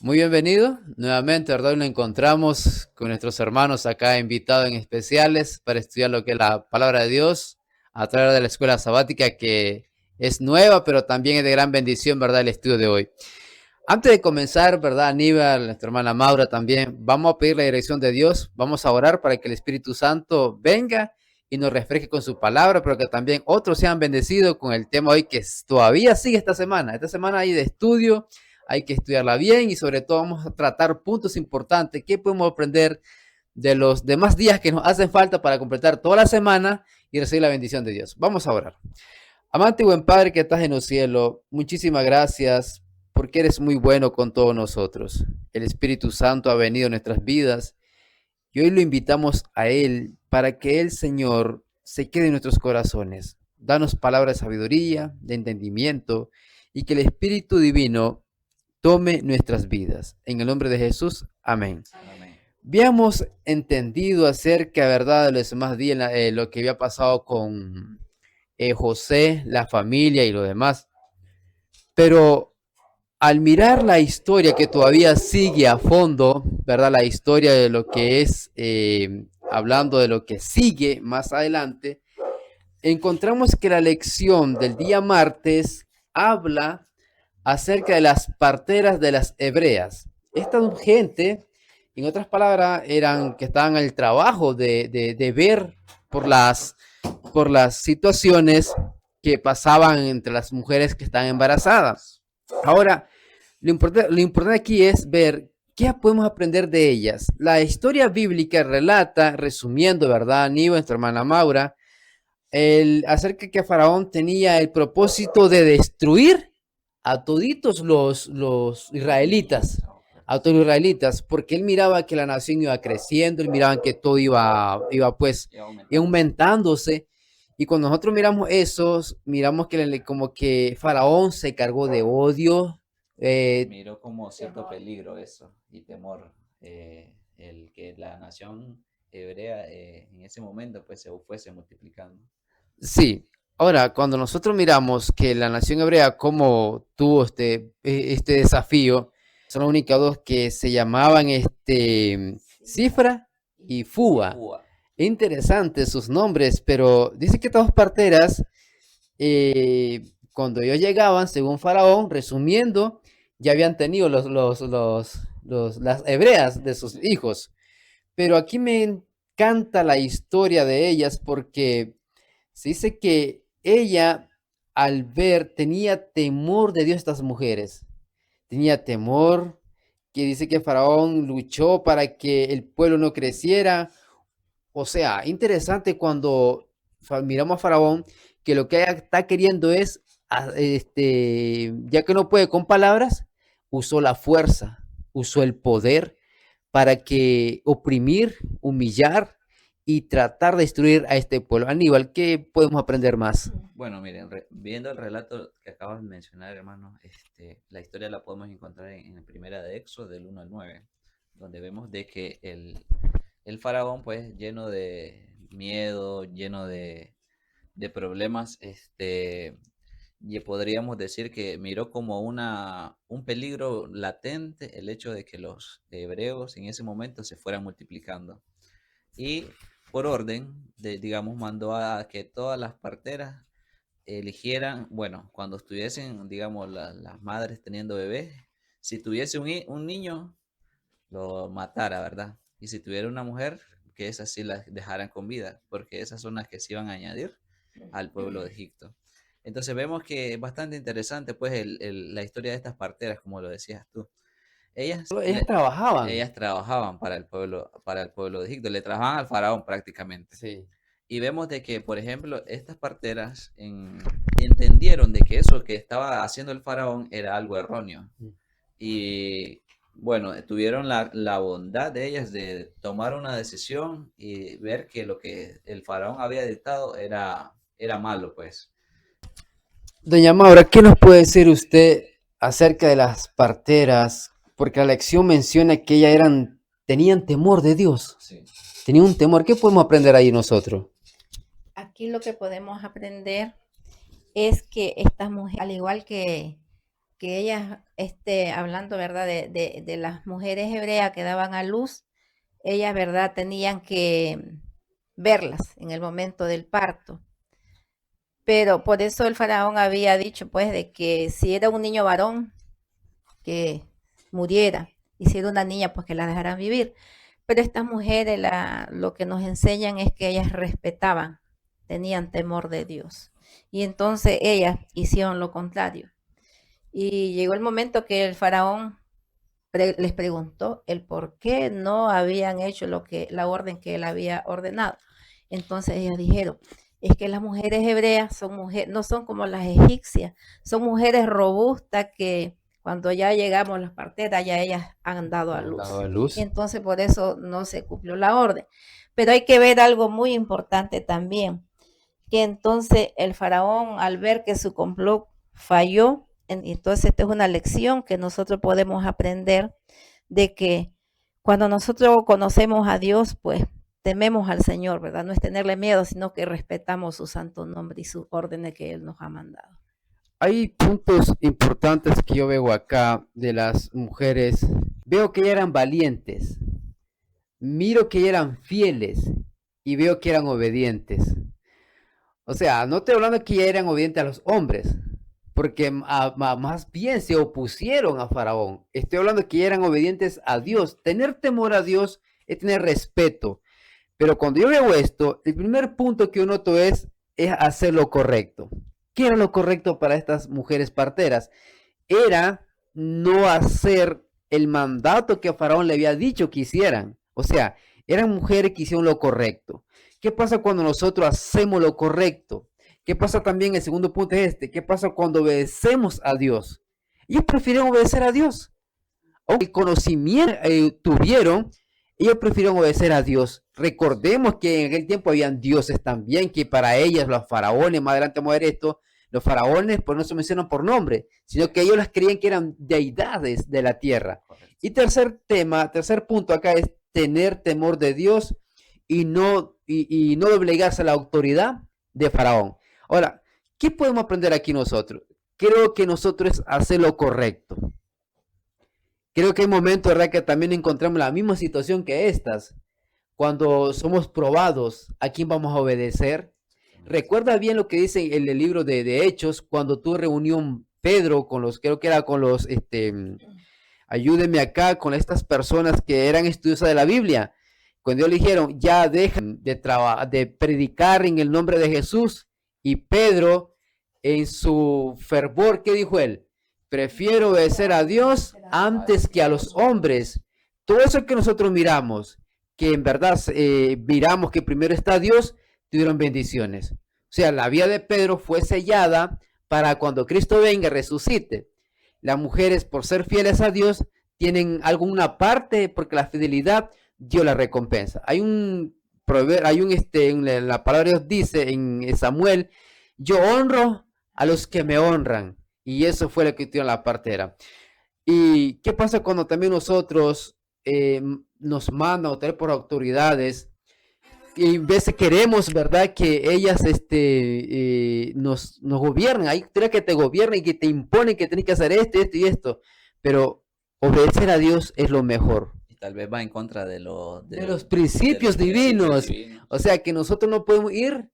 Muy bienvenido nuevamente, ¿verdad? Hoy nos encontramos con nuestros hermanos acá invitados en especiales para estudiar lo que es la palabra de Dios a través de la escuela sabática que es nueva, pero también es de gran bendición, ¿verdad? El estudio de hoy. Antes de comenzar, ¿verdad? Aníbal, nuestra hermana Maura también, vamos a pedir la dirección de Dios, vamos a orar para que el Espíritu Santo venga y nos refresque con su palabra, pero que también otros sean bendecidos con el tema hoy que todavía sigue esta semana. Esta semana hay de estudio, hay que estudiarla bien y sobre todo vamos a tratar puntos importantes. ¿Qué podemos aprender de los demás días que nos hacen falta para completar toda la semana y recibir la bendición de Dios? Vamos a orar. Amante y buen Padre que estás en el cielo, muchísimas gracias porque eres muy bueno con todos nosotros. El Espíritu Santo ha venido a nuestras vidas y hoy lo invitamos a Él para que el Señor se quede en nuestros corazones. Danos palabras de sabiduría, de entendimiento y que el Espíritu Divino tome nuestras vidas. En el nombre de Jesús, amén. Amén. Habíamos entendido acerca, ¿verdad?, de los demás días, lo que había pasado con José, la familia y lo demás. Pero al mirar la historia que todavía sigue a fondo, ¿verdad? La historia de lo que es, hablando de lo que sigue más adelante, encontramos que la lección del día martes habla acerca de las parteras de las hebreas. Esta gente, en otras palabras, eran que estaban al trabajo de ver por por las situaciones que pasaban entre las mujeres que están embarazadas. Ahora, lo importante aquí es ver qué podemos aprender de ellas. La historia bíblica relata, resumiendo, ¿verdad, Aníbal, nuestra hermana Maura, acerca que Faraón tenía el propósito de destruir a toditos los israelitas, a todos los israelitas, porque él miraba que la nación iba creciendo, él miraba que todo iba pues Y aumentándose. aumentándose, y cuando nosotros miramos eso, miramos que como que Faraón se cargó de odio, Miró como cierto peligro eso y temor, el que la nación hebrea en ese momento pues se fuese multiplicando. sí. Ahora, cuando nosotros miramos que la nación hebrea como tuvo este desafío, son las únicas dos que se llamaban Cifra y Y Fua. Fua. Interesantes sus nombres, pero dice que estas dos parteras, cuando ellos llegaban, según Faraón, resumiendo, ya habían tenido las hebreas de sus Sí. hijos. Pero aquí me encanta la historia de ellas porque se dice que ella, al ver, tenía temor de Dios estas mujeres. Tenía temor, que dice que Faraón luchó para que el pueblo no creciera. O sea, interesante cuando miramos a Faraón, que lo que ella está queriendo es, ya que no puede con palabras, usó la fuerza, usó el poder para que oprimir, humillar y tratar de destruir a este pueblo. Aníbal, ¿qué podemos aprender más? Bueno, miren, viendo el relato que acabas de mencionar, hermano, la historia la podemos encontrar en Primera de Éxodo del 1 al 9, donde vemos de que el faraón, pues, lleno de miedo, lleno de problemas, y podríamos decir que miró como un peligro latente el hecho de que los hebreos en ese momento se fueran multiplicando. Y por orden, digamos, mandó a que todas las parteras eligieran, bueno, cuando estuviesen, digamos, las madres teniendo bebés, si tuviese un niño, lo matara, ¿verdad? Y si tuviera una mujer, que esas sí las dejaran con vida, porque esas son las que se iban a añadir al pueblo de Egipto. Entonces vemos que es bastante interesante, pues, la historia de estas parteras, como lo decías tú. Ellas, Ellas trabajaban. ellas trabajaban para el pueblo de Egipto, le trabajaban al faraón prácticamente. Sí. Y vemos de que, por ejemplo, estas parteras entendieron de que eso que estaba haciendo el faraón era algo erróneo. Y bueno, tuvieron la bondad de ellas de tomar una decisión y ver que lo que el faraón había dictado era malo, pues. Doña Maura, ¿qué nos puede decir usted acerca de las parteras? Porque la lección menciona que ellas tenían temor de Dios, Sí. tenían un temor. ¿Qué podemos aprender ahí nosotros? Aquí lo que podemos aprender es que estas mujeres, al igual que que ellas, hablando, ¿verdad? De las mujeres hebreas que daban a luz, ellas, ¿verdad? Tenían que verlas en el momento del parto. Pero por eso el faraón había dicho, pues, de que si era un niño varón, que muriera, y si era una niña, pues que la dejaran vivir. Pero estas mujeres lo que nos enseñan es que ellas respetaban, tenían temor de Dios. Y entonces ellas hicieron lo contrario. Y llegó el momento que el faraón les preguntó el por qué no habían hecho la orden que él había ordenado. Entonces ellos dijeron, es que las mujeres hebreas no son como las egipcias, son mujeres robustas que cuando ya llegamos las parteras ya ellas han dado a luz. Y entonces por eso no se cumplió la orden. Pero hay que ver algo muy importante también, que entonces el faraón, al ver que su complot falló, entonces esta es una lección que nosotros podemos aprender, de que cuando nosotros conocemos a Dios, pues tememos al Señor, ¿verdad? No es tenerle miedo, sino que respetamos su santo nombre y sus órdenes que Él nos ha mandado. Hay puntos importantes que yo veo acá de las mujeres. Veo que eran valientes, miro que eran fieles y veo que eran obedientes. O sea, no estoy hablando que eran obedientes a los hombres, porque más bien se opusieron a Faraón. Estoy hablando que eran obedientes a Dios. Tener temor a Dios es tener respeto. Pero cuando yo veo esto, el primer punto que yo noto es hacer lo correcto. ¿Qué era lo correcto para estas mujeres parteras? Era no hacer el mandato que Faraón le había dicho que hicieran. O sea, eran mujeres que hicieron lo correcto. ¿Qué pasa cuando nosotros hacemos lo correcto? ¿Qué pasa también? El segundo punto es ¿qué pasa cuando obedecemos a Dios? Ellos prefieren obedecer a Dios. Aunque el conocimiento tuvieron, ellos prefirieron obedecer a Dios. Recordemos que en aquel tiempo habían dioses también, que para ellas, los faraones, más adelante vamos a ver esto, los faraones pues no se mencionan por nombre, sino que ellos las creían que eran deidades de la tierra. Y tercer punto acá es tener temor de Dios y no doblegarse a la autoridad de Faraón. Ahora, ¿qué podemos aprender aquí nosotros? Creo que nosotros hacer lo correcto. Creo que hay momentos, ¿verdad?, que también encontramos la misma situación que estas. Cuando somos probados, ¿a quién vamos a obedecer? Recuerda bien lo que dice en el libro de Hechos, cuando tuvo reunión Pedro con los, creo que era con los, ayúdenme acá, con estas personas que eran estudiosas de la Biblia. Cuando ellos le dijeron, ya dejan de predicar en el nombre de Jesús, y Pedro, en su fervor, ¿qué dijo él? Prefiero obedecer a Dios antes que a los hombres. Todo eso que nosotros miramos, que en verdad miramos que primero está Dios, tuvieron bendiciones. O sea, la vida de Pedro fue sellada para cuando Cristo venga y resucite. Las mujeres, por ser fieles a Dios, tienen alguna parte, porque la fidelidad Dios la recompensa. Hay un proverbio, en la palabra de Dios dice en Samuel, yo honro a los que me honran. Y eso fue lo que tuvieron la partera. ¿Y qué pasa cuando también nosotros nos mandan o tener por autoridades y a veces queremos, ¿verdad?, que ellas nos gobiernen? Hay autoridades que te gobiernan y que te imponen que tienes que hacer esto y esto. Pero obedecer a Dios es lo mejor. Y tal vez va en contra de los principios divinos. O sea que nosotros no podemos ir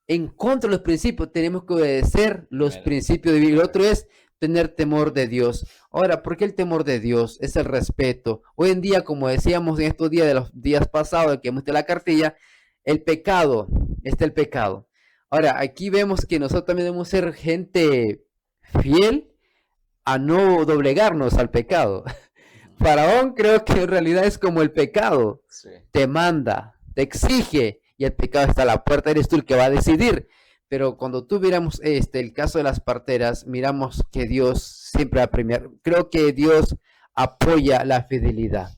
en contra de los principios, tenemos que obedecer los principios divinos. El otro es tener temor de Dios. Ahora, ¿por qué el temor de Dios? Es el respeto. Hoy en día, como decíamos en estos días de los días pasados, que hemos de la cartilla, el pecado, el pecado. Ahora, aquí vemos que nosotros también debemos ser gente fiel a no doblegarnos al pecado. Faraón creo que en realidad es como el pecado. Sí. Te manda, te exige, y el pecado está a la puerta, eres tú el que va a decidir. Pero cuando tú miramos el caso de las parteras, miramos que Dios siempre va a premiar. Creo que Dios apoya la fidelidad.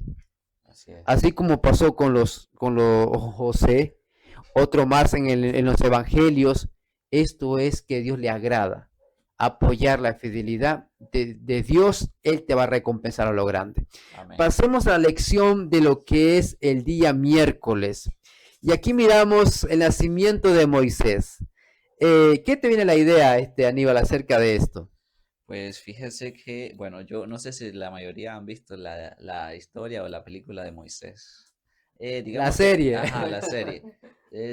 Así como pasó con los José, otro más en los evangelios. Esto es que Dios le agrada, apoyar la fidelidad de Dios. Él te va a recompensar a lo grande. Amén. Pasemos a la lección de lo que es el día miércoles. Y aquí miramos el nacimiento de Moisés. ¿Qué te viene la idea, Aníbal, acerca de esto? Pues fíjese que, bueno, yo no sé si la mayoría han visto la historia o la película de Moisés. La Digamos que, serie. ajá, la serie.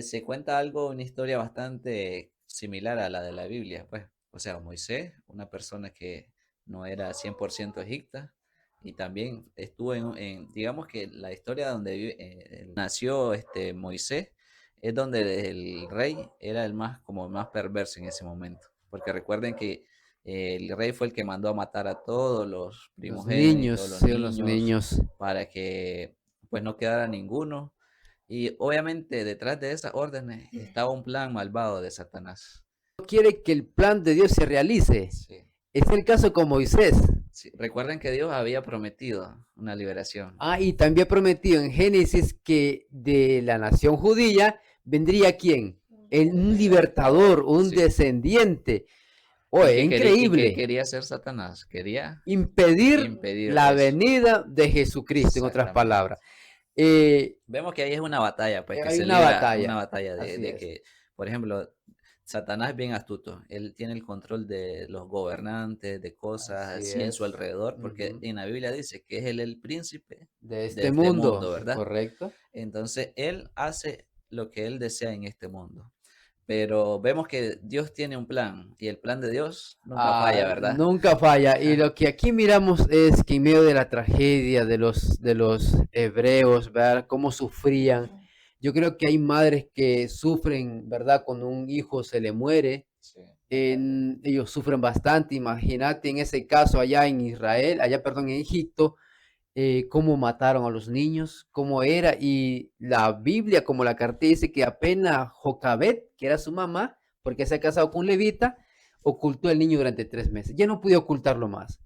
Se cuenta algo, una historia bastante similar a la de la Biblia, pues. O sea, Moisés, una persona que no era 100% egipta, y también estuvo digamos que la historia donde nació Moisés, es donde el rey era el más, como más perverso en ese momento. Porque recuerden que el rey fue el que mandó a matar a todos los Los niños, primogénitos, los sí, los niños, niños. para que pues no quedara ninguno. Y obviamente detrás de esas órdenes estaba un plan malvado de Satanás. Quiere que el plan de Dios se realice. Sí, Es el caso con Moisés. sí. Recuerden que Dios había prometido una liberación. Y también prometido en Génesis que de la nación judía vendría ¿quién? Un libertador, un Sí. descendiente. ¿Y Oye, qué increíble. quería hacer Satanás? Quería Impedir impedir la eso. venida de Jesucristo, en otras Exactamente. palabras. Vemos que ahí es una batalla, pues que Hay se una libra batalla. una batalla Así de es. que, por ejemplo, Satanás es bien astuto. Él tiene el control de los gobernantes, de cosas Así así en su es. alrededor, porque Ujú. en la Biblia dice que es él el príncipe De de este este mundo, mundo, ¿verdad? correcto. Entonces, él hace lo que él desea en este mundo. Pero vemos que Dios tiene un plan y el plan de Dios nunca falla, ¿verdad? Nunca falla. Y lo que aquí miramos es que en medio de la tragedia de los hebreos, ¿verdad? Cómo sufrían. Yo creo que hay madres que sufren, ¿verdad? Cuando un hijo se le muere. Sí. Ellos sufren bastante. Imagínate en ese caso allá en Israel, perdón, en Egipto, cómo mataron a los niños, cómo era. Y la Biblia, como la carta dice que apenas Jocabet, que era su mamá, porque se ha casado con un levita, ocultó al niño durante 3 meses. Ya no pude ocultarlo más.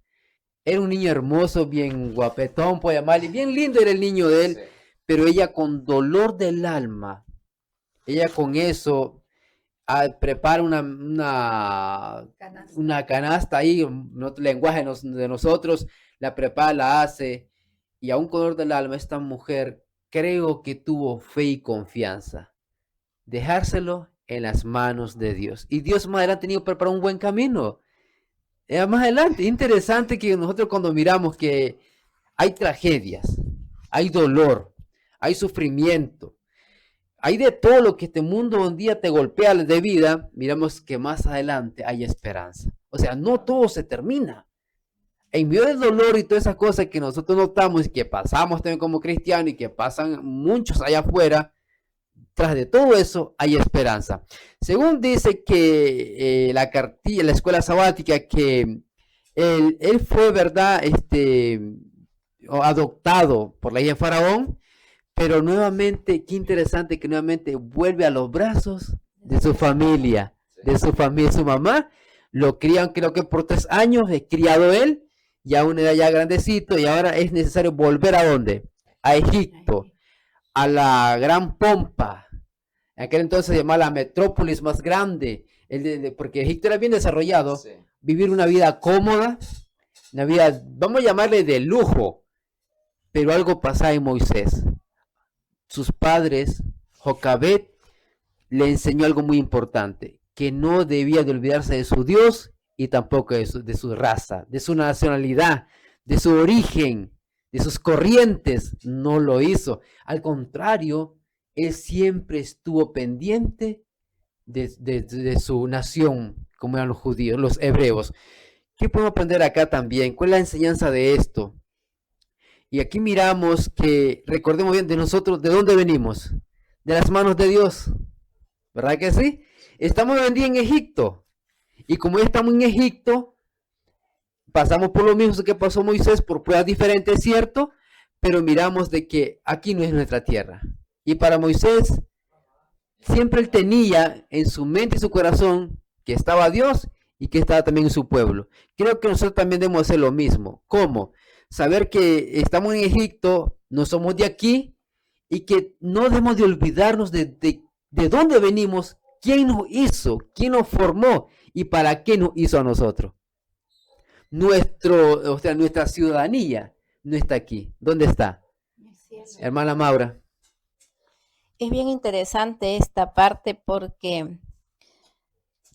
Era un niño hermoso, bien guapetón, puede llamarle, bien lindo era el niño de él, Sí. pero ella con dolor del alma, ella con eso prepara una canasta ahí, lenguaje de nosotros, la prepara, la hace, y aún con dolor del alma, esta mujer creo que tuvo fe y confianza. Dejárselo en las manos de Dios. Y Dios más adelante tenido preparado un buen camino. Más adelante, interesante que nosotros cuando miramos que hay tragedias, hay dolor, hay sufrimiento, hay de todo lo que este mundo un día te golpea de vida, miramos que más adelante hay esperanza. O sea, no todo se termina. En medio del dolor y todas esas cosas que nosotros notamos y que pasamos también como cristianos y que pasan muchos allá afuera, tras de todo eso hay esperanza. Según dice que la cartilla, la escuela sabática, que él fue, ¿verdad? Adoptado por la hija de Faraón, pero nuevamente, qué interesante que nuevamente vuelve a los brazos de su familia, su mamá. Lo crían creo que por 3 años, es criado él, ya a una edad ya grandecito, y ahora es necesario volver ¿a dónde? A Egipto, a la gran pompa. En aquel entonces se llamaba la metrópolis más grande, porque Egipto era bien desarrollado, Sí. vivir una vida cómoda, una vida, vamos a llamarle de lujo, pero algo pasaba en Moisés. Sus padres, Jocabet, le enseñó algo muy importante, que no debía de olvidarse de su Dios y tampoco de su raza, de su nacionalidad, de su origen, de sus corrientes. No lo hizo. Al contrario, él siempre estuvo pendiente de su nación, como eran los judíos, los hebreos. ¿Qué podemos aprender acá también? ¿Cuál es la enseñanza de esto? Y aquí miramos que, recordemos bien de nosotros, ¿de dónde venimos? De las manos de Dios. ¿Verdad que sí? Estamos hoy en día en Egipto. Y como ya estamos en Egipto, pasamos por lo mismo que pasó Moisés, por pruebas diferentes, ¿cierto? Pero miramos de que aquí no es nuestra tierra. Y para Moisés, siempre él tenía en su mente y su corazón que estaba Dios y que estaba también en su pueblo. Creo que nosotros también debemos hacer lo mismo. ¿Cómo? Saber que estamos en Egipto, no somos de aquí y que no debemos de olvidarnos de dónde venimos, quién nos hizo, quién nos formó y para qué nos hizo a nosotros. Nuestra ciudadanía no está aquí. ¿Dónde está? Hermana Maura. Es bien interesante esta parte porque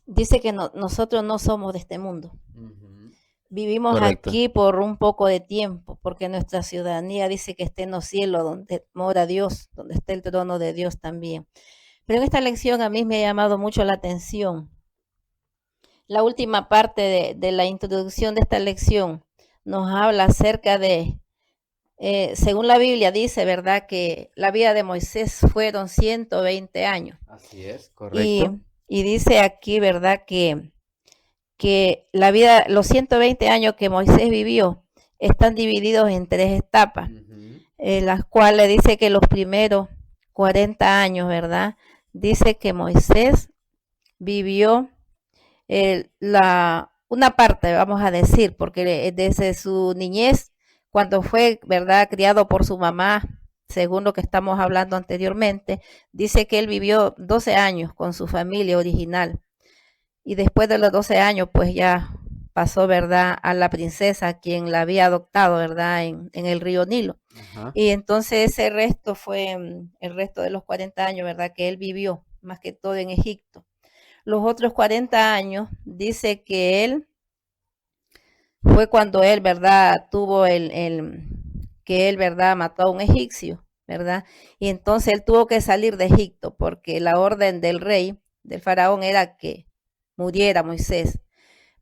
dice que nosotros no somos de este mundo. vivimos Correcto. aquí por un poco de tiempo, porque nuestra ciudadanía dice que está en los cielos, donde mora Dios, donde está el trono de Dios también. Pero en esta lección a mí me ha llamado mucho la atención. La última parte de la introducción de esta lección nos habla acerca de, según la Biblia dice, ¿verdad? Que la vida de Moisés fueron 120 años. Así es, Y, correcto. y dice aquí, ¿verdad? Que la vida, los 120 años que Moisés vivió están divididos en 3 etapas, Ujú. las cuales dice que los primeros 40 años, ¿verdad? Dice que Moisés vivió una parte, vamos a decir, porque desde su niñez, cuando fue, ¿verdad?, criado por su mamá, según lo que estamos hablando anteriormente, dice que él vivió 12 años con su familia original. Y después de los 12 años, pues ya pasó, ¿verdad?, a la princesa, quien la había adoptado, ¿verdad?, en el río Nilo. Ajá. Y entonces ese resto fue el resto de los 40 años, ¿verdad?, que él vivió, más que todo en Egipto. Los otros 40 años, dice que él fue cuando él, ¿verdad?, tuvo que él, ¿verdad?, mató a un egipcio, ¿verdad? Y entonces él tuvo que salir de Egipto porque la orden del rey, del faraón, era que muriera Moisés.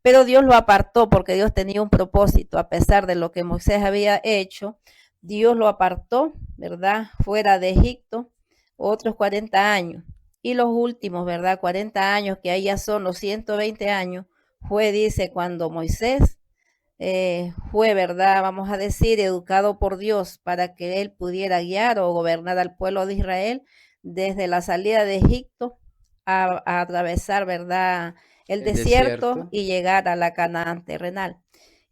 Pero Dios lo apartó porque Dios tenía un propósito, a pesar de lo que Moisés había hecho, Dios lo apartó, ¿verdad?, fuera de Egipto, otros 40 años. Y los últimos, ¿verdad?, 40 años, que ahí ya son los 120 años, fue, dice, cuando Moisés fue, ¿verdad?, vamos a decir, educado por Dios para que él pudiera guiar o gobernar al pueblo de Israel desde la salida de Egipto a atravesar, ¿verdad?, el El desierto desierto. y llegar a la Canaán terrenal.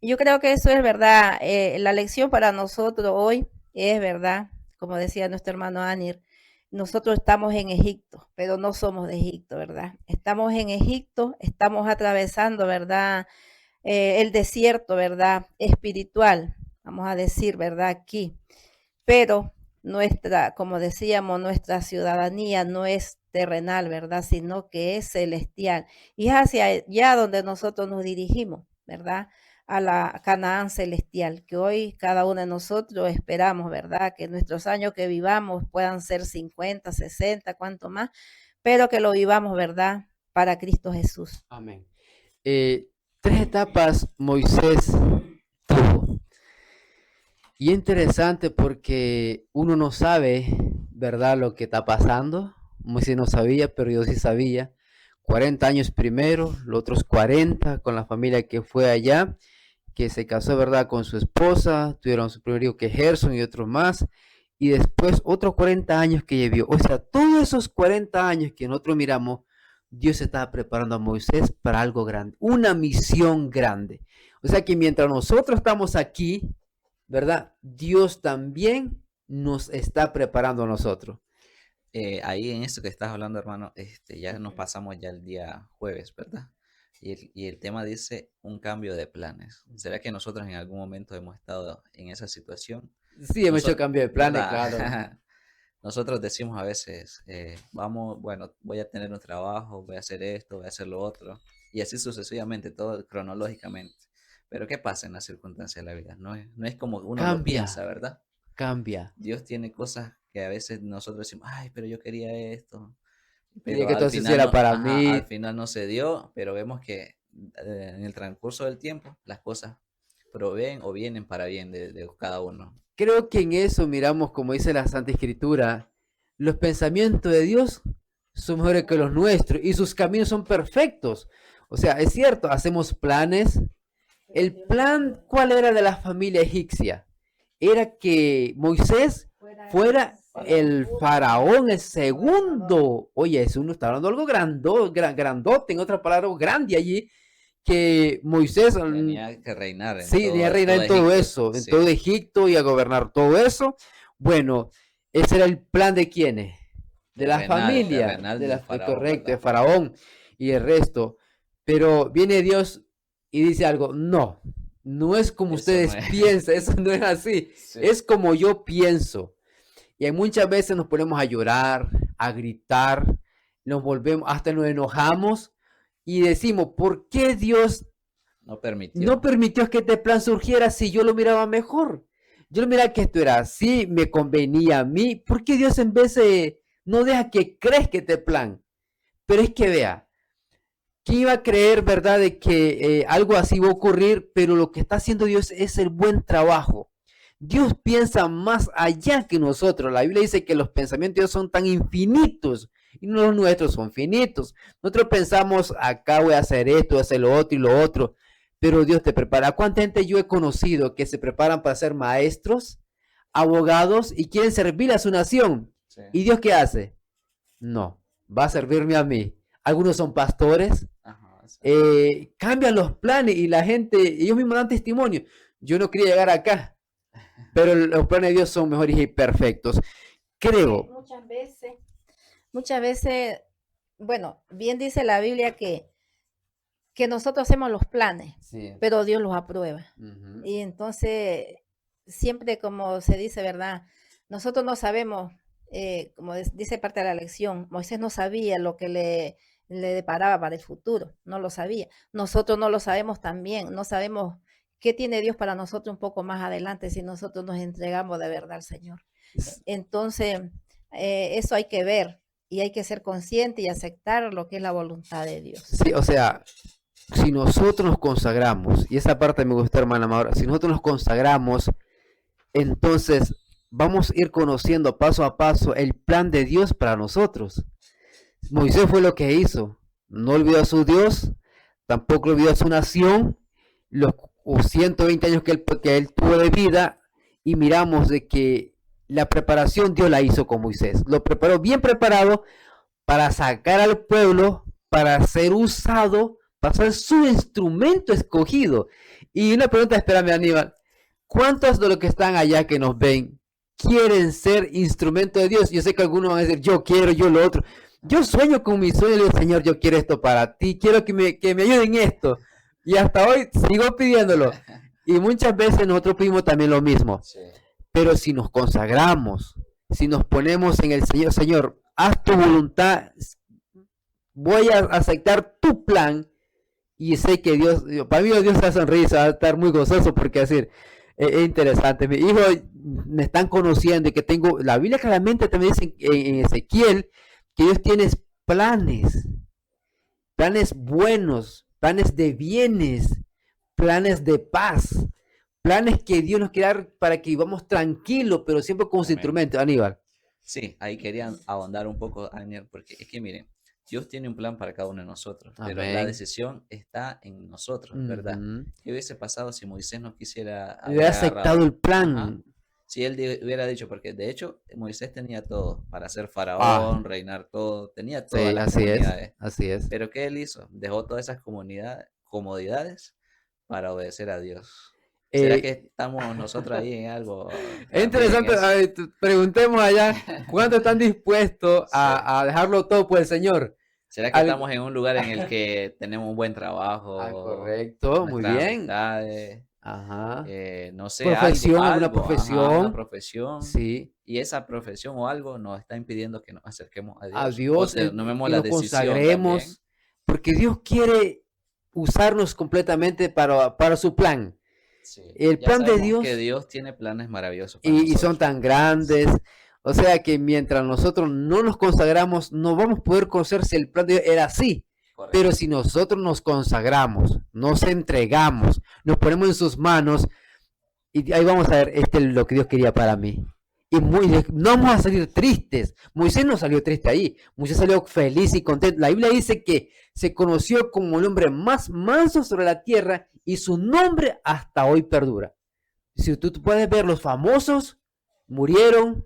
Y yo creo que eso es verdad. La lección para nosotros hoy es verdad, como decía nuestro hermano Anir, nosotros estamos en Egipto, pero no somos de Egipto, ¿verdad? Estamos en Egipto, estamos atravesando, ¿verdad?, el desierto, ¿verdad?, espiritual, vamos a decir, ¿verdad?, aquí. Pero nuestra, como decíamos, nuestra ciudadanía no es terrenal, ¿verdad?, sino que es celestial. Y es hacia allá donde nosotros nos dirigimos, ¿verdad?, a la Canaán celestial, que hoy cada uno de nosotros esperamos, ¿verdad?, que nuestros años que vivamos puedan ser 50, 60, cuanto más, pero que lo vivamos, ¿verdad?, para Cristo Jesús. Amén. 3 etapas Moisés tuvo. Y es interesante porque uno no sabe, ¿verdad?, lo que está pasando. Moisés no sabía, pero yo sí sabía. 40 años primero, los otros 40 con la familia que fue allá, que se casó, ¿verdad?, con su esposa, tuvieron su primer hijo que es Gerson y otros más, y después otros 40 años que vivió. O sea, todos esos 40 años que nosotros miramos, Dios estaba preparando a Moisés para algo grande, una misión grande. O sea que mientras nosotros estamos aquí, ¿verdad?, Dios también nos está preparando a nosotros. Ahí en esto que estás hablando, hermano, ya nos pasamos ya el día jueves, ¿verdad? Y el tema dice un cambio de planes. ¿Será que nosotros en algún momento hemos estado en esa situación? Sí, hemos hecho cambio de planes, ¿Verdad? claro. Nosotros decimos a veces, vamos, bueno, voy a tener un trabajo, voy a hacer esto, voy a hacer lo otro, y así sucesivamente, todo cronológicamente. Pero ¿qué pasa en las circunstancias de la vida? No es como uno lo piensa, Cambia, ¿verdad? cambia. Dios tiene cosas que a veces nosotros decimos, ay, pero yo quería esto, Quería pero que al todo se final hiciera no, para ajá, al mí. final no se dio, pero vemos que en el transcurso del tiempo las cosas proveen o vienen para bien de cada uno. Creo que en eso miramos, como dice la Santa Escritura, los pensamientos de Dios son mejores que los nuestros y sus caminos son perfectos. O sea, es cierto, hacemos planes. El plan, ¿cuál era de la familia egipcia? Era que Moisés fuera el faraón, el segundo. Oye, eso uno está hablando de algo grandote, en otra palabra, grande allí, que Moisés Tenía que reinar en sí, tenía que reinar todo en todo Egipto, eso, en sí, todo Egipto y a gobernar todo eso. Bueno, ese era el plan de quiénes, de la familia, terrenal del faraón, correcto, de ¿verdad? Faraón y el resto. Pero viene Dios y dice algo, no, no es como Eso no ustedes es, piensan, eso no es así, sí, es como yo pienso. Y muchas veces nos ponemos a llorar, a gritar, nos volvemos, hasta nos enojamos y decimos, ¿por qué Dios No permitió. No permitió que este plan surgiera si yo lo miraba mejor. Yo lo miraba que esto era así, me convenía a mí. ¿Por qué Dios en vez de no deja que crezca este plan? Pero es que vea, ¿quién iba a creer, verdad, de que algo así va a ocurrir? Pero lo que está haciendo Dios es el buen trabajo. Dios piensa más allá que nosotros. La Biblia dice que los pensamientos de Dios son tan infinitos y no los nuestros son finitos. Nosotros pensamos, acá voy a hacer esto, voy a hacer lo otro y lo otro. Pero Dios te prepara. ¿Cuánta gente yo he conocido que se preparan para ser maestros, abogados y quieren servir a su nación? Sí. ¿Y Dios qué hace? No, va a servirme a mí. Algunos son pastores, Ajá, sí. cambian los planes y la gente, ellos mismos dan testimonio. Yo no quería llegar acá, pero los planes de Dios son mejores y perfectos. Creo. Muchas veces, bueno, bien dice la Biblia que nosotros hacemos los planes, Sí. pero Dios los aprueba. Ujú. Y entonces, siempre como se dice, ¿verdad? Nosotros no sabemos, como dice parte de la lección, Moisés no sabía lo que le deparaba para el futuro, no lo sabía. Nosotros no lo sabemos también, no sabemos qué tiene Dios para nosotros un poco más adelante si nosotros nos entregamos de verdad al Señor. Entonces, eso hay que ver y hay que ser consciente y aceptar lo que es la voluntad de Dios. Sí, o sea, si nosotros nos consagramos, y esa parte me gustó, hermana Maura, si nosotros nos consagramos, entonces vamos a ir conociendo paso a paso el plan de Dios para nosotros. Moisés fue lo que hizo, no olvidó a su Dios, tampoco olvidó a su nación, los 120 años que él tuvo de vida, y miramos de que la preparación Dios la hizo con Moisés, lo preparó bien preparado para sacar al pueblo, para ser usado, para ser su instrumento escogido. Y una pregunta, espérame, Aníbal, ¿cuántos de los que están allá que nos ven quieren ser instrumento de Dios? Yo sé que algunos van a decir, yo quiero, yo lo otro. Yo sueño con mi sueño, le digo, Señor, yo quiero esto para ti, quiero que me ayuden en esto. Y hasta hoy sigo pidiéndolo. Y muchas veces nosotros pedimos también lo mismo. Sí. Pero si nos consagramos, si nos ponemos en el Señor, Señor, haz tu voluntad, voy a aceptar tu plan, y sé que Dios, para mí Dios está sonrisa, va a estar muy gozoso porque decir, es interesante, mi hijo me están conociendo y que tengo, la Biblia claramente también dice en Ezequiel que Dios tiene planes buenos, planes de bienes, planes de paz, planes que Dios nos quiere dar para que vivamos tranquilos, pero siempre con su Amén. instrumento. Aníbal. Sí, ahí querían ahondar un poco, Aniel, porque es que miren, Dios tiene un plan para cada uno de nosotros, pero la Amén. decisión está en nosotros, ¿verdad? Ujú. ¿Qué hubiese pasado si Moisés no quisiera haber Hubiera aceptado agarrado? el plan. Ajá. Si él hubiera dicho, porque de hecho Moisés tenía todo para ser Ah. faraón, reinar todo, tenía Sí, todas las así es, comunidades. así es. Pero ¿qué él hizo? Dejó todas esas comodidades para obedecer a Dios. ¿Será que estamos nosotros ahí en algo? Es interesante, a ver, preguntemos allá, ¿cuántos están dispuestos Sí. a dejarlo todo por el Señor? ¿Será que estamos en un lugar en el que tenemos un buen trabajo? Correcto, muy nuestras bien. amistades, Ajá. no sé, Profesión, alguna algo, ajá, profesión. una profesión. Sí. Y esa profesión o algo nos está impidiendo que nos acerquemos a Dios. A Dios, O tomemos que la nos decisión consagremos, también. porque Dios quiere usarnos completamente para su plan. Sí, El ya plan de sabemos Dios, que Dios tiene planes maravillosos para y son nosotros. tan grandes. O sea que mientras nosotros no nos consagramos, no vamos a poder conocer si el plan de Dios era así. Correcto. Pero si nosotros nos consagramos, nos entregamos, nos ponemos en sus manos, y ahí vamos a ver, este es lo que Dios quería para mí. Y no vamos a salir tristes. Moisés no salió triste ahí. Moisés salió feliz y contento. La Biblia dice que se conoció como el hombre más manso sobre la tierra y su nombre hasta hoy perdura. Si tú puedes ver, los famosos murieron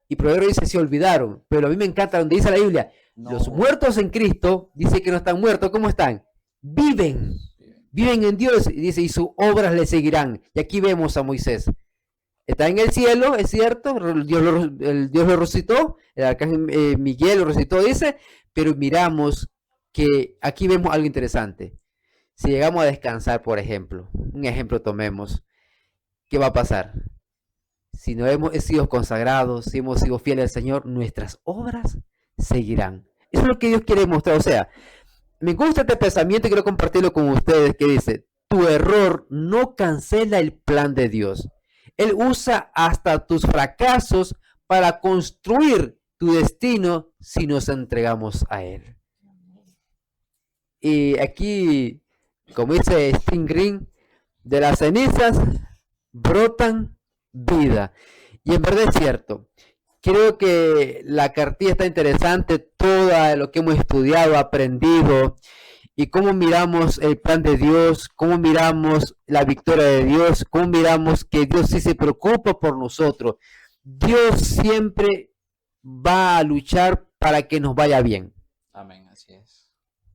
y Proverbio dice se olvidaron. Pero a mí me encanta donde dice la Biblia, los muertos en Cristo, dice que no están muertos. ¿Cómo están? Viven. Viven en Dios, y dice, y sus obras le seguirán. Y aquí vemos a Moisés. Está en el cielo, es cierto, Dios lo resucitó, el arcángel Miguel lo resucitó, dice, pero miramos que aquí vemos algo interesante. Si llegamos a descansar, por ejemplo, un ejemplo tomemos, ¿qué va a pasar? Si no hemos sido consagrados, si hemos sido fieles al Señor, nuestras obras seguirán. Eso es lo que Dios quiere mostrar. O sea, me gusta este pensamiento y quiero compartirlo con ustedes, que dice, tu error no cancela el plan de Dios. Él usa hasta tus fracasos para construir tu destino si nos entregamos a Él. Y aquí, como dice Sting Green, de las cenizas brotan vida. Y en verdad es cierto. Creo que la cartilla está interesante, todo lo que hemos estudiado, aprendido, y cómo miramos el plan de Dios, cómo miramos la victoria de Dios, cómo miramos que Dios sí se preocupa por nosotros. Dios siempre va a luchar para que nos vaya bien. Amén, así es.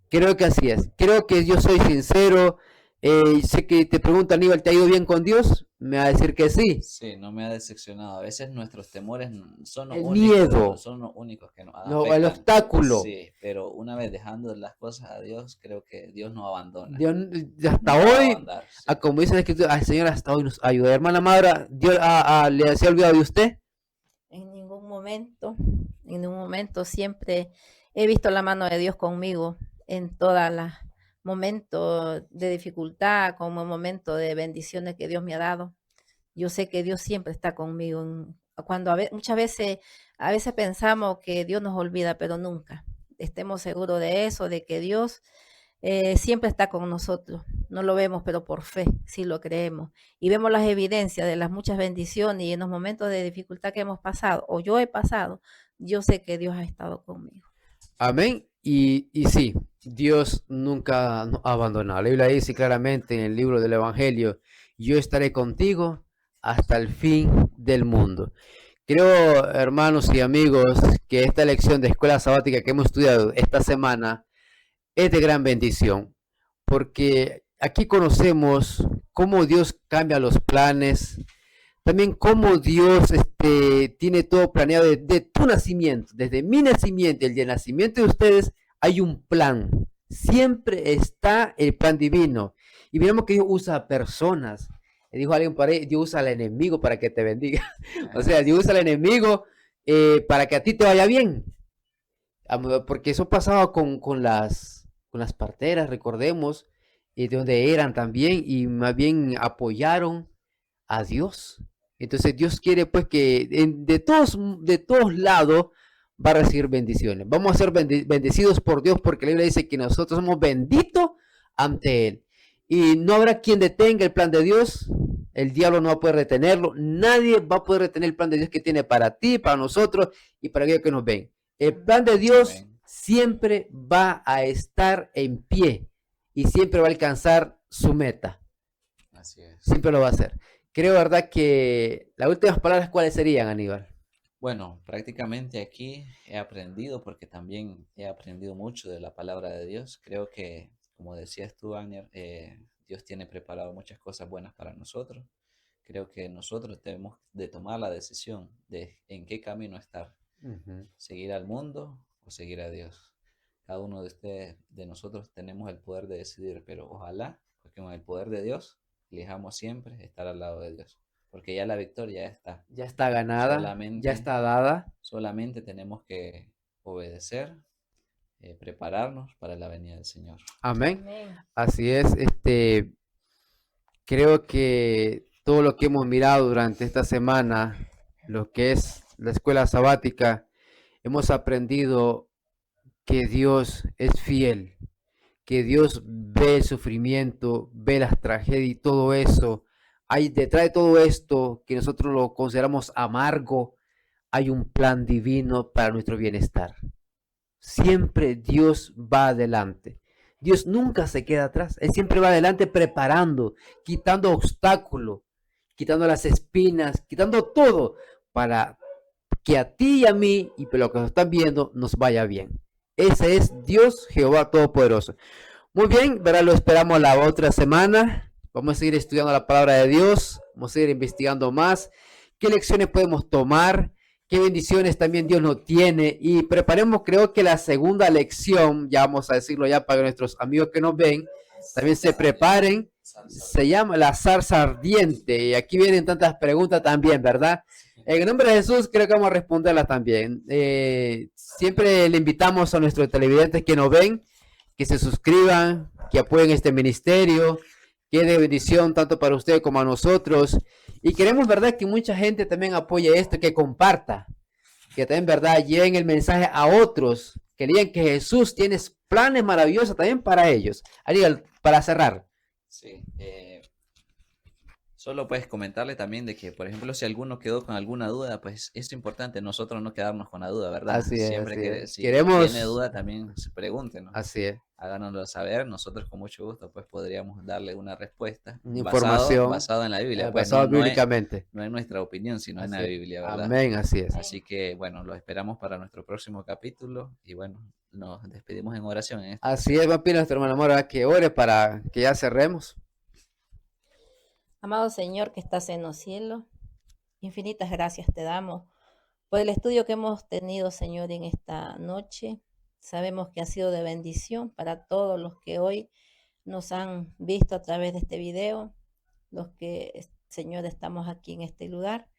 Creo que así es. Creo que yo soy sincero. Sé que te pregunta Aníbal, ¿te ha ido bien con Dios? Me va a decir que sí. Sí, no me ha decepcionado. A veces nuestros temores son los El únicos, miedo. son los únicos que nos No, el afectan. obstáculo. Sí, pero una vez dejando las cosas a Dios, creo que Dios nos abandona. Dios, hasta Nos va a hoy, abandonar, sí. como dice la escritura, al Señor hasta hoy nos ayuda. Hermana Madra, ¿Dios le se ha olvidado de usted? En ningún momento siempre he visto la mano de Dios conmigo en todos los momentos de dificultad, como momentos de bendiciones que Dios me ha dado. Yo sé que Dios siempre está conmigo. Cuando muchas veces, a veces pensamos que Dios nos olvida, pero nunca. Estemos seguros de eso, de que Dios siempre está con nosotros. No lo vemos, pero por fe sí lo creemos. Y vemos las evidencias de las muchas bendiciones y en los momentos de dificultad que hemos pasado, o yo he pasado, yo sé que Dios ha estado conmigo. Amén. Y sí, Dios nunca nos abandona. La Biblia dice claramente en el libro del Evangelio, yo estaré contigo hasta el fin del mundo. Creo, hermanos y amigos, que esta lección de escuela sabática que hemos estudiado esta semana es de gran bendición, porque aquí conocemos cómo Dios cambia los planes, también cómo Dios tiene todo planeado desde tu nacimiento, desde mi nacimiento, el del nacimiento de ustedes, hay un plan. Siempre está el plan divino. Y miramos que Dios usa a personas. Dijo alguien por ahí, Dios usa al enemigo para que te bendiga. O sea, Dios usa al enemigo para que a ti te vaya bien. Porque eso pasaba con las parteras, recordemos, de donde eran también, y más bien apoyaron a Dios. Entonces Dios quiere pues que de todos lados va a recibir bendiciones. Vamos a ser bendecidos por Dios, porque la Biblia dice que nosotros somos benditos ante Él. Y no habrá quien detenga el plan de Dios. El diablo no va a poder retenerlo. Nadie va a poder retener el plan de Dios que tiene para ti, para nosotros y para aquellos que nos ven. El plan de Dios siempre va a estar en pie y siempre va a alcanzar su meta. Así es. Siempre lo va a hacer. Creo, ¿verdad?, que las últimas palabras, ¿cuáles serían, Aníbal? Bueno, prácticamente aquí he aprendido, porque también he aprendido mucho de la palabra de Dios. Creo que, como decías tú, Agner, Dios tiene preparado muchas cosas buenas para nosotros. Creo que nosotros debemos de tomar la decisión de en qué camino estar. Seguir al mundo o seguir a Dios. Cada uno de ustedes, de nosotros, tenemos el poder de decidir, pero ojalá, porque con el poder de Dios, elijamos siempre estar al lado de Dios, porque ya la victoria está. Ya está ganada, ya está dada. Solamente tenemos que obedecer, prepararnos para la venida del Señor. Amén. Así es. Creo que todo lo que hemos mirado durante esta semana, lo que es la escuela sabática, hemos aprendido que Dios es fiel, que Dios ve el sufrimiento, ve las tragedias y todo eso. Hay detrás de todo esto, que nosotros lo consideramos amargo, hay un plan divino para nuestro bienestar. Siempre Dios va adelante. Dios nunca se queda atrás. Él siempre va adelante preparando, quitando obstáculos, quitando las espinas, quitando todo para que a ti y a mí, y por lo que nos están viendo, nos vaya bien. Ese es Dios Jehová Todopoderoso. Muy bien, ¿verdad? Lo esperamos la otra semana. Vamos a seguir estudiando la palabra de Dios. Vamos a seguir investigando más. ¿Qué lecciones podemos tomar? ¿Qué bendiciones también Dios nos tiene? Y preparemos, creo que la segunda lección, ya vamos a decirlo ya para nuestros amigos que nos ven, también se preparen. Se llama la zarza ardiente. Y aquí vienen tantas preguntas también, ¿verdad? En el nombre de Jesús creo que vamos a responderlas también. Siempre le invitamos a nuestros televidentes que nos ven, que se suscriban, que apoyen este ministerio, que es de bendición tanto para usted como a nosotros. Y queremos, ¿verdad?, que mucha gente también apoye esto, que comparta, que también, ¿verdad?, lleven el mensaje a otros, que digan que Jesús tiene planes maravillosos también para ellos. Ariel, para cerrar. Sí, solo puedes comentarle también de que, por ejemplo, si alguno quedó con alguna duda, pues es importante nosotros no quedarnos con la duda, ¿verdad? Así es, Siempre así que es. si tiene Queremos, duda también pregúntenos, así es, háganoslo saber, nosotros con mucho gusto pues podríamos darle una respuesta información basado en la Biblia, pues basada bíblicamente. no en nuestra opinión, sino en la Así es. Biblia, ¿verdad? Amén, así es. Así que bueno, lo esperamos para nuestro próximo capítulo y bueno, nos despedimos en oración en esta Así ocasión. es, va a pedir a nuestro hermano Mora que ore para que ya cerremos. Amado Señor que estás en los cielos, infinitas gracias te damos por el estudio que hemos tenido, Señor, en esta noche. Sabemos que ha sido de bendición para todos los que hoy nos han visto a través de este video, los que, Señor, estamos aquí en este lugar.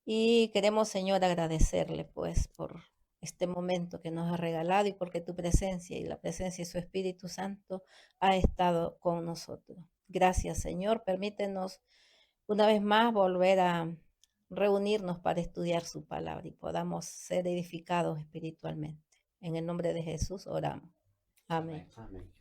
Y queremos, Señor, agradecerle, pues, por este momento que nos ha regalado y porque tu presencia y la presencia de su Espíritu Santo ha estado con nosotros. Gracias, Señor. Permítenos una vez más volver a reunirnos para estudiar su palabra y podamos ser edificados espiritualmente. En el nombre de Jesús oramos. Amén. Amén.